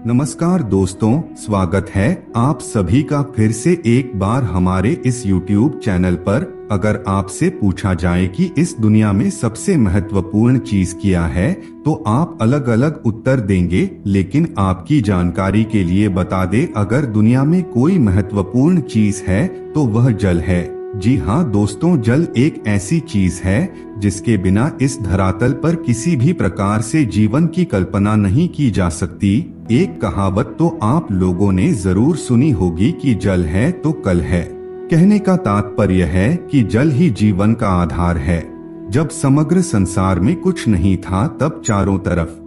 नमस्कार दोस्तों, स्वागत है आप सभी का फिर से एक बार हमारे इस YouTube चैनल पर। अगर आपसे पूछा जाए कि इस दुनिया में सबसे महत्वपूर्ण चीज क्या है तो आप अलग अलग उत्तर देंगे, लेकिन आपकी जानकारी के लिए बता दे, अगर दुनिया में कोई महत्वपूर्ण चीज है तो वह जल है। जी हाँ दोस्तों, जल एक ऐसी चीज है जिसके बिना इस धरातल पर किसी भी प्रकार से जीवन की कल्पना नहीं की जा सकती। एक कहावत तो आप लोगों ने जरूर सुनी होगी कि जल है तो कल है। कहने का तात्पर्य है कि जल ही जीवन का आधार है। जब समग्र संसार में कुछ नहीं था तब चारों तरफ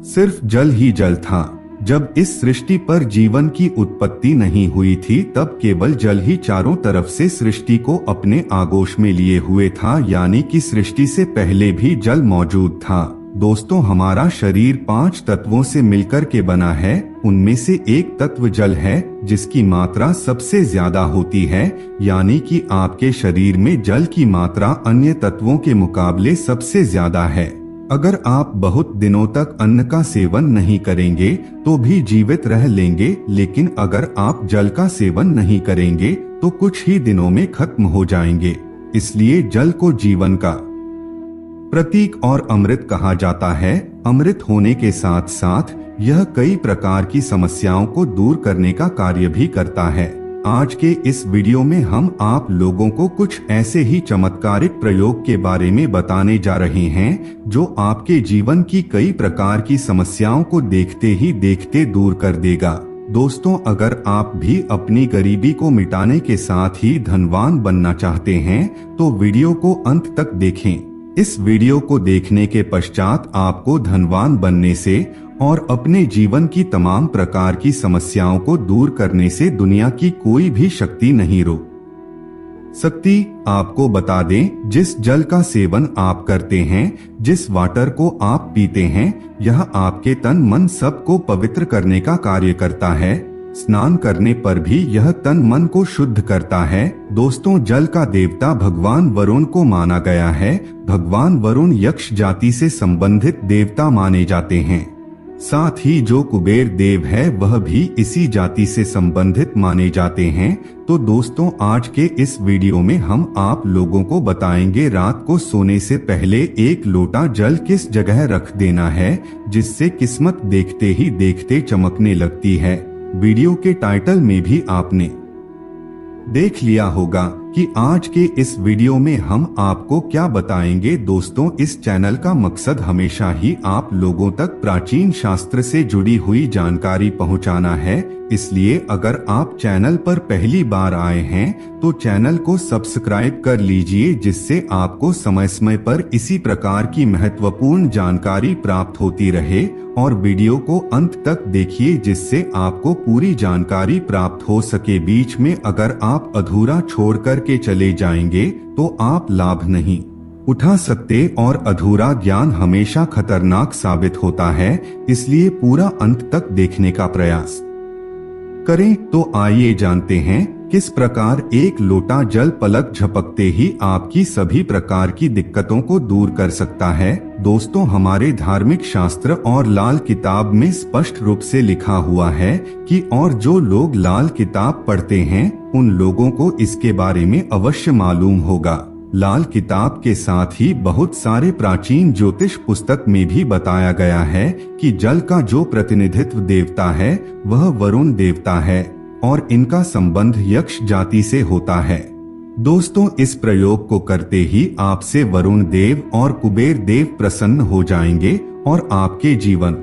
सिर्फ जल ही जल था। जब इस सृष्टि पर जीवन की उत्पत्ति नहीं हुई थी तब केवल जल ही चारों तरफ से सृष्टि को अपने आगोश में लिए हुए था, यानी कि सृष्टि से पहले भी जल मौजूद था। दोस्तों, हमारा शरीर 5 तत्वों से मिलकर के बना है। उनमें से एक तत्व जल है जिसकी मात्रा सबसे ज्यादा होती है, यानी कि आपके शरीर में जल की मात्रा अन्य तत्वों के मुकाबले सबसे ज्यादा है। अगर आप बहुत दिनों तक अन्न का सेवन नहीं करेंगे तो भी जीवित रह लेंगे, लेकिन अगर आप जल का सेवन नहीं करेंगे तो कुछ ही दिनों में खत्म हो जाएंगे। इसलिए जल को जीवन का प्रतीक और अमृत कहा जाता है। अमृत होने के साथ साथ यह कई प्रकार की समस्याओं को दूर करने का कार्य भी करता है। आज के इस वीडियो में हम आप लोगों को कुछ ऐसे ही चमत्कारिक प्रयोग के बारे में बताने जा रहे हैं जो आपके जीवन की कई प्रकार की समस्याओं को देखते ही देखते दूर कर देगा। दोस्तों, अगर आप भी अपनी गरीबी को मिटाने के साथ ही धनवान बनना चाहते हैं तो वीडियो को अंत तक देखें। इस वीडियो को देखने के पश्चात आपको धनवान बनने से और अपने जीवन की तमाम प्रकार की समस्याओं को दूर करने से दुनिया की कोई भी शक्ति नहीं रोक सकती। आपको बता दें, जिस जल का सेवन आप करते हैं, जिस वाटर को आप पीते हैं, यह आपके तन मन सब को पवित्र करने का कार्य करता है। स्नान करने पर भी यह तन मन को शुद्ध करता है। दोस्तों, जल का देवता भगवान वरुण को माना गया है। भगवान वरुण यक्ष जाति से संबंधित देवता माने जाते हैं। साथ ही जो कुबेर देव है वह भी इसी जाति से संबंधित माने जाते हैं। तो दोस्तों, आज के इस वीडियो में हम आप लोगों को बताएंगे रात को सोने से पहले 1 लोटा जल किस जगह रख देना है जिससे किस्मत देखते ही देखते चमकने लगती है। वीडियो के टाइटल में भी आपने देख लिया होगा कि आज के इस वीडियो में हम आपको क्या बताएंगे। दोस्तों, इस चैनल का मकसद हमेशा ही आप लोगों तक प्राचीन शास्त्र से जुड़ी हुई जानकारी पहुंचाना है। इसलिए अगर आप चैनल पर पहली बार आए हैं तो चैनल को सब्सक्राइब कर लीजिए, जिससे आपको समय समय पर इसी प्रकार की महत्वपूर्ण जानकारी प्राप्त होती रहे। और वीडियो को अंत तक देखिए जिससे आपको पूरी जानकारी प्राप्त हो सके। बीच में अगर आप अधूरा छोड़ करके चले जाएंगे तो आप लाभ नहीं उठा सकते और अधूरा ज्ञान हमेशा खतरनाक साबित होता है। इसलिए पूरा अंत तक देखने का प्रयास करें। तो आइए जानते हैं किस प्रकार 1 लोटा जल पलक झपकते ही आपकी सभी प्रकार की दिक्कतों को दूर कर सकता है। दोस्तों, हमारे धार्मिक शास्त्र और लाल किताब में स्पष्ट रूप से लिखा हुआ है कि और जो लोग लाल किताब पढ़ते हैं उन लोगों को इसके बारे में अवश्य मालूम होगा। लाल किताब के साथ ही बहुत सारे प्राचीन ज्योतिष पुस्तक में भी बताया गया है कि जल का जो प्रतिनिधित्व देवता है वह वरुण देवता है और इनका संबंध यक्ष जाति से होता है। दोस्तों, इस प्रयोग को करते ही आपसे वरुण देव और कुबेर देव प्रसन्न हो जाएंगे और आपके जीवन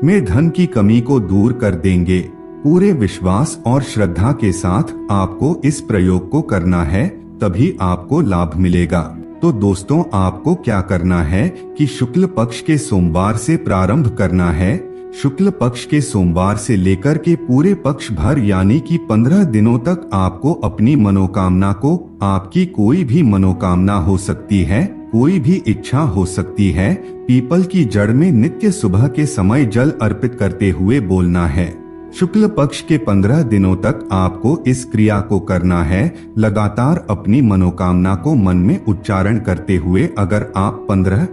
में धन की कमी को दूर कर देंगे। पूरे विश्वास और श्रद्धा के साथ आपको इस प्रयोग को करना है, तभी आपको लाभ मिलेगा। तो दोस्तों, आपको क्या करना है कि शुक्ल पक्ष के सोमवार से प्रारंभ करना है। शुक्ल पक्ष के सोमवार से लेकर के पूरे पक्ष भर यानी कि 15 दिनों तक आपको अपनी मनोकामना को, आपकी कोई भी मनोकामना हो सकती है, कोई भी इच्छा हो सकती है, पीपल की जड़ में नित्य सुबह के समय जल अर्पित करते हुए बोलना है। शुक्ल पक्ष के 15 दिनों तक आपको इस क्रिया को करना है। लगातार अपनी मनोकामना को मन में उच्चारण करते हुए अगर आप 15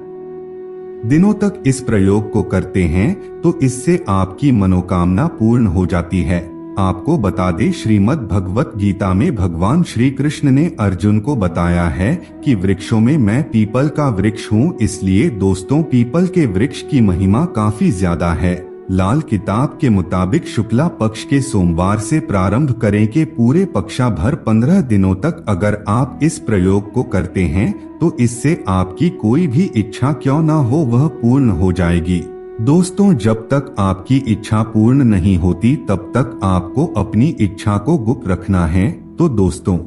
दिनों तक इस प्रयोग को करते हैं तो इससे आपकी मनोकामना पूर्ण हो जाती है। आपको बता दें, श्रीमद् भगवत गीता में भगवान श्री कृष्ण ने अर्जुन को बताया है कि वृक्षों में मैं पीपल का वृक्ष हूँ। इसलिए दोस्तों, पीपल के वृक्ष की महिमा काफी ज्यादा है। लाल किताब के मुताबिक शुक्ला पक्ष के सोमवार से प्रारंभ करें के पूरे पक्षा भर 15 दिनों तक अगर आप इस प्रयोग को करते हैं तो इससे आपकी कोई भी इच्छा क्यों ना हो वह पूर्ण हो जाएगी। दोस्तों, जब तक आपकी इच्छा पूर्ण नहीं होती तब तक आपको अपनी इच्छा को गुप्त रखना है। तो दोस्तों,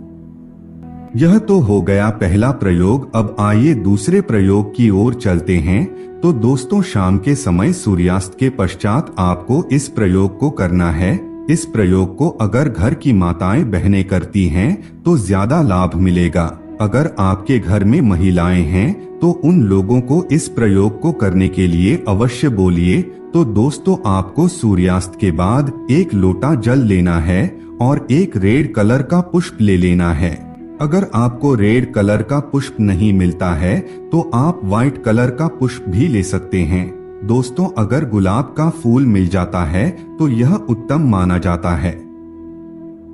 यह तो हो गया पहला प्रयोग। अब आइए दूसरे प्रयोग की ओर चलते हैं। तो दोस्तों, शाम के समय सूर्यास्त के पश्चात आपको इस प्रयोग को करना है। इस प्रयोग को अगर घर की माताएं बहनें करती हैं तो ज्यादा लाभ मिलेगा। अगर आपके घर में महिलाएं हैं तो उन लोगों को इस प्रयोग को करने के लिए अवश्य बोलिए। तो दोस्तों, आपको सूर्यास्त के बाद 1 लोटा जल लेना है और एक रेड कलर का पुष्प ले लेना है। अगर आपको रेड कलर का पुष्प नहीं मिलता है तो आप व्हाइट कलर का पुष्प भी ले सकते हैं। दोस्तों, अगर गुलाब का फूल मिल जाता है तो यह उत्तम माना जाता है।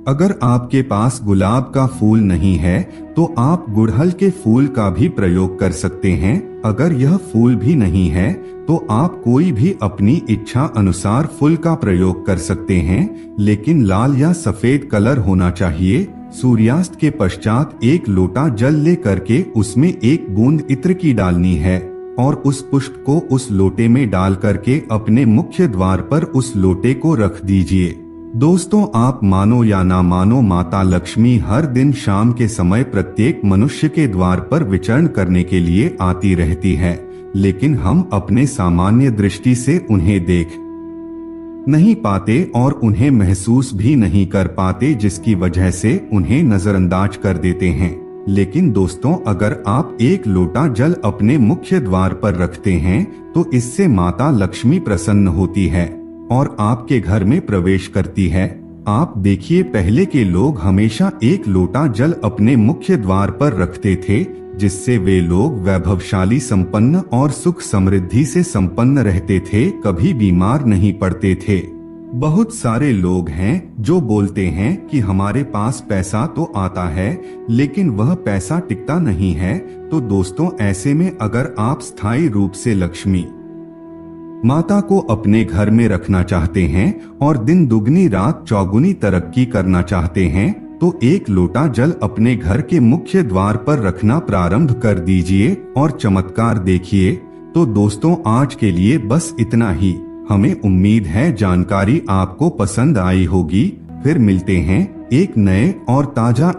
अगर आपके पास गुलाब का फूल नहीं है तो आप गुड़हल के फूल का भी प्रयोग कर सकते हैं। अगर यह फूल भी नहीं है तो आप कोई भी अपनी इच्छा अनुसार फूल का प्रयोग कर सकते हैं, लेकिन लाल या सफेद कलर होना चाहिए। सूर्यास्त के पश्चात 1 लोटा जल ले करके उसमें 1 बूंद इत्र की डालनी है और उस पुष्प को उस लोटे में डाल करके अपने मुख्य द्वार पर उस लोटे को रख दीजिए। दोस्तों, आप मानो या ना मानो, माता लक्ष्मी हर दिन शाम के समय प्रत्येक मनुष्य के द्वार पर विचरण करने के लिए आती रहती है, लेकिन हम अपने सामान्य दृष्टि से उन्हें देख नहीं पाते और उन्हें महसूस भी नहीं कर पाते, जिसकी वजह से उन्हें नजरअंदाज कर देते हैं। लेकिन दोस्तों, अगर आप 1 लोटा जल अपने मुख्य द्वार पर रखते हैं तो इससे माता लक्ष्मी प्रसन्न होती है और आपके घर में प्रवेश करती है। आप देखिए, पहले के लोग हमेशा 1 लोटा जल अपने मुख्य द्वार पर रखते थे, जिससे वे लोग वैभवशाली, संपन्न और सुख समृद्धि से संपन्न रहते थे, कभी बीमार नहीं पड़ते थे। बहुत सारे लोग हैं जो बोलते हैं कि हमारे पास पैसा तो आता है लेकिन वह पैसा टिकता नहीं है। तो दोस्तों, ऐसे में अगर आप स्थायी रूप से लक्ष्मी माता को अपने घर में रखना चाहते हैं और दिन दुगनी रात चौगुनी तरक्की करना चाहते हैं तो 1 लोटा जल अपने घर के मुख्य द्वार पर रखना प्रारंभ कर दीजिए और चमत्कार देखिए। तो दोस्तों, आज के लिए बस इतना ही। हमें उम्मीद है जानकारी आपको पसंद आई होगी। फिर मिलते हैं एक नए और ताजा